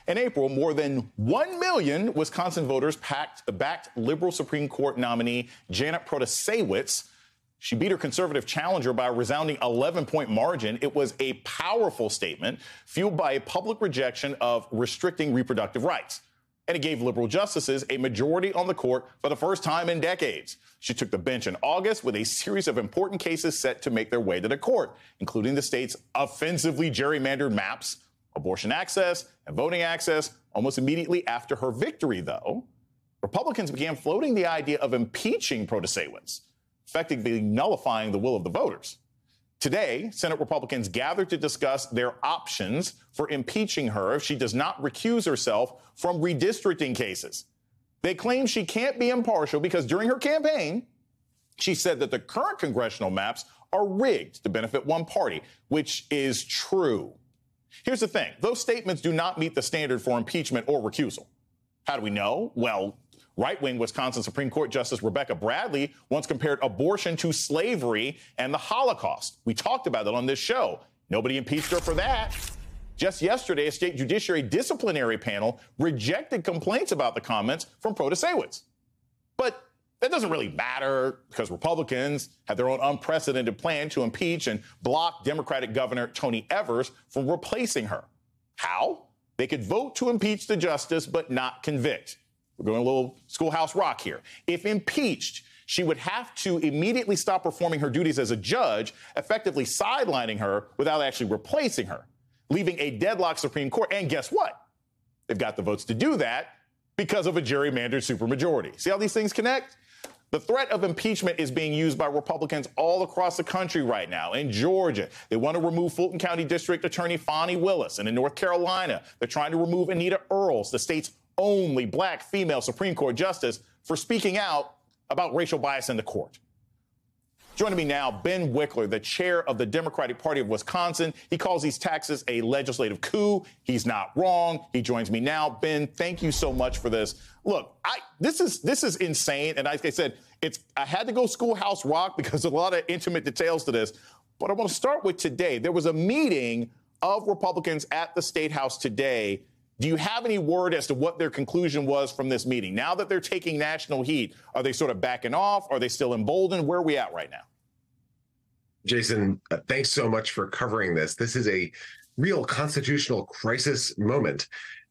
In April, more than 1 million Wisconsin voters backed liberal Supreme Court nominee Janet Protasiewicz. She beat her conservative challenger by a resounding 11-point margin. It was a powerful statement fueled by a public rejection of restricting reproductive rights. And it gave liberal justices a majority on the court for the first time in decades. She took the bench in August with a series of important cases set to make their way to the court, including the state's offensively gerrymandered maps, abortion access, and voting access. Almost immediately after her victory, though, Republicans began floating the idea of impeaching Protasiewicz, effectively nullifying the will of the voters. Today, Senate Republicans gathered to discuss their options for impeaching her if she does not recuse herself from redistricting cases. They claim she can't be impartial because during her campaign, she said that the current congressional maps are rigged to benefit one party, which is true. Here's the thing. Those statements do not meet the standard for impeachment or recusal. How do we know? Well, right-wing Wisconsin Supreme Court Justice Rebecca Bradley once compared abortion to slavery and the Holocaust. We talked about it on this show. Nobody impeached her for that. Just yesterday, a state judiciary disciplinary panel rejected complaints about the comments from Protasiewicz. But that doesn't really matter because Republicans have their own unprecedented plan to impeach and block Democratic Governor Tony Evers from replacing her. How? They could vote to impeach the justice but not convict. We're going a little Schoolhouse Rock here. If impeached, she would have to immediately stop performing her duties as a judge, effectively sidelining her without actually replacing her, leaving a deadlocked Supreme Court. And guess what? They've got the votes to do that because of a gerrymandered supermajority. See how these things connect? The threat of impeachment is being used by Republicans all across the country right now. In Georgia, they want to remove Fulton County District Attorney Fani Willis. And in North Carolina, they're trying to remove Anita Earls, the state's only black female Supreme Court justice, for speaking out about racial bias in the court. Joining me now, Ben Wickler, the chair of the Democratic Party of Wisconsin. He calls these taxes a legislative coup. He's not wrong. He joins me now. Ben, thank you so much for this. Look, this is insane. And like I said, I had to go Schoolhouse Rock because there's a lot of intimate details to this. But I want to start with today. There was a meeting of Republicans at the State House today. Do you have any word as to what their conclusion was from this meeting? Now that they're taking national heat, are they sort of backing off? Are they still emboldened? Where are we at right now? Jason, thanks so much for covering this. This is a real constitutional crisis moment.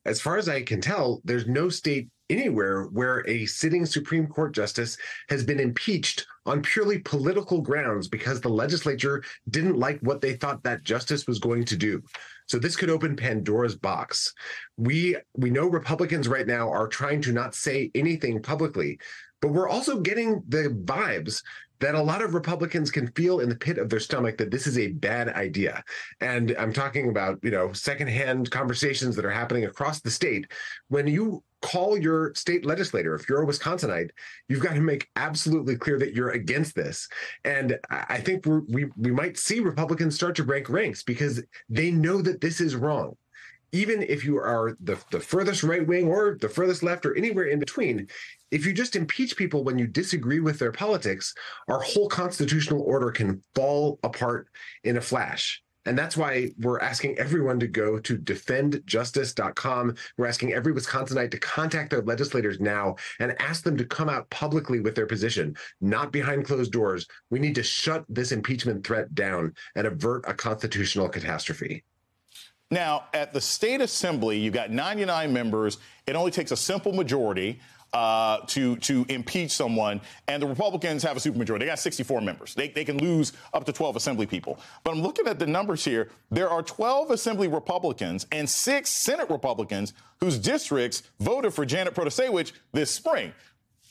As far as I can tell, there's no state anywhere where a sitting Supreme Court justice has been impeached on purely political grounds because the legislature didn't like what they thought that justice was going to do. So this could open Pandora's box. We know Republicans right now are trying to not say anything publicly, but we're also getting the vibes that a lot of Republicans can feel in the pit of their stomach that this is a bad idea. And I'm talking about, secondhand conversations that are happening across the state. When you call your state legislator, if you're a Wisconsinite, you've got to make absolutely clear that you're against this. And I think we might see Republicans start to break ranks because they know that this is wrong. Even if you are the furthest right wing or the furthest left or anywhere in between, if you just impeach people when you disagree with their politics, our whole constitutional order can fall apart in a flash. And that's why we're asking everyone to go to defendjustice.com. We're asking every Wisconsinite to contact their legislators now and ask them to come out publicly with their position, not behind closed doors. We need to shut this impeachment threat down and avert a constitutional catastrophe. Now, at the state assembly, you've got 99 members. It only takes a simple majority to impeach someone, and the Republicans have a supermajority. They got 64 members. They can lose up to 12 assembly people. But I'm looking at the numbers here. There are 12 assembly Republicans and 6 Senate Republicans whose districts voted for Janet Protasiewicz this spring.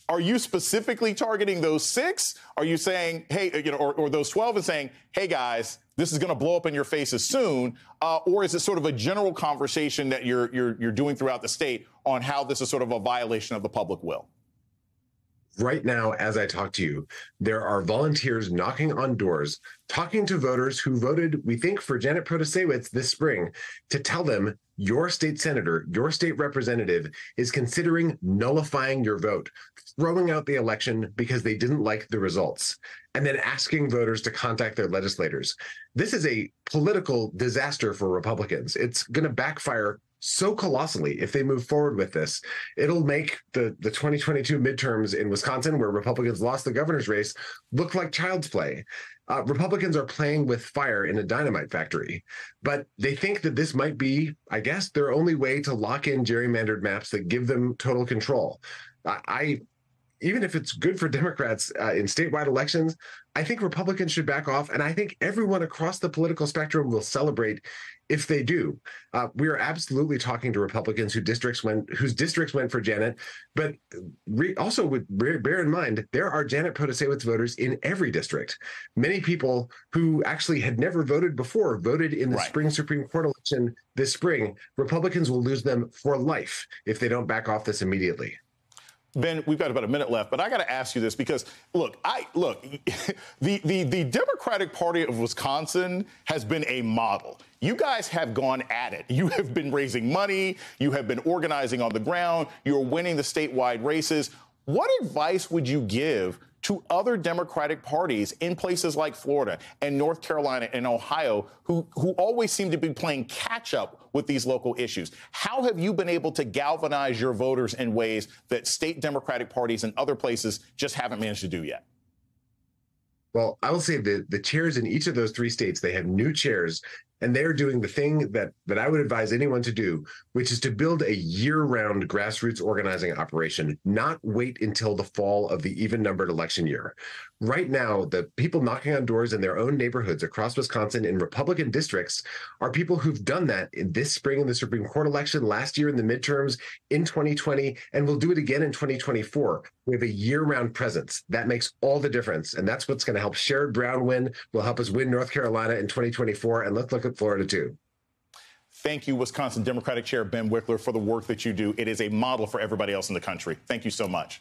Are you specifically targeting those 6? Are you saying, hey, or those 12 and saying, hey, guys, this is going to blow up in your faces soon? Or is it sort of a general conversation that you're doing throughout the state on how this is sort of a violation of the public will? Right now, as I talk to you, there are volunteers knocking on doors, talking to voters who voted, we think, for Janet Protasiewicz this spring to tell them your state senator, your state representative is considering nullifying your vote, throwing out the election because they didn't like the results, and then asking voters to contact their legislators. This is a political disaster for Republicans. It's going to backfire so colossally if they move forward with this. It'll make the 2022 midterms in Wisconsin, where Republicans lost the governor's race, look like child's play. Republicans are playing with fire in a dynamite factory, but they think that this might be, I guess, their only way to lock in gerrymandered maps that give them total control. Even if it's good for Democrats in statewide elections, I think Republicans should back off. And I think everyone across the political spectrum will celebrate if they do. We are absolutely talking to Republicans whose districts went for Janet. But also bear in mind, there are Janet Protasiewicz voters in every district. Many people who actually had never voted before voted in the spring Supreme Court election this spring. Republicans will lose them for life if they don't back off this immediately. Ben, we've got about a minute left, but I got to ask you this because, look, the Democratic Party of Wisconsin has been a model. You guys have gone at it. You have been raising money. You have been organizing on the ground. You're winning the statewide races. What advice would you give to other Democratic parties in places like Florida and North Carolina and Ohio who always seem to be playing catch up with these local issues? How have you been able to galvanize your voters in ways that state Democratic parties and other places just haven't managed to do yet? Well, I will say that the chairs in each of those three states, they have new chairs, and they're doing the thing that I would advise anyone to do, which is to build a year-round grassroots organizing operation, not wait until the fall of the even-numbered election year. Right now, the people knocking on doors in their own neighborhoods across Wisconsin in Republican districts are people who've done that in this spring in the Supreme Court election, last year in the midterms, in 2020, and will do it again in 2024. We have a year-round presence. That makes all the difference, and that's what's going to help Sherrod Brown win, will help us win North Carolina in 2024, and let's look at Florida too. Thank you, Wisconsin Democratic Chair Ben Wickler, for the work that you do. It is a model for everybody else in the country. Thank you so much.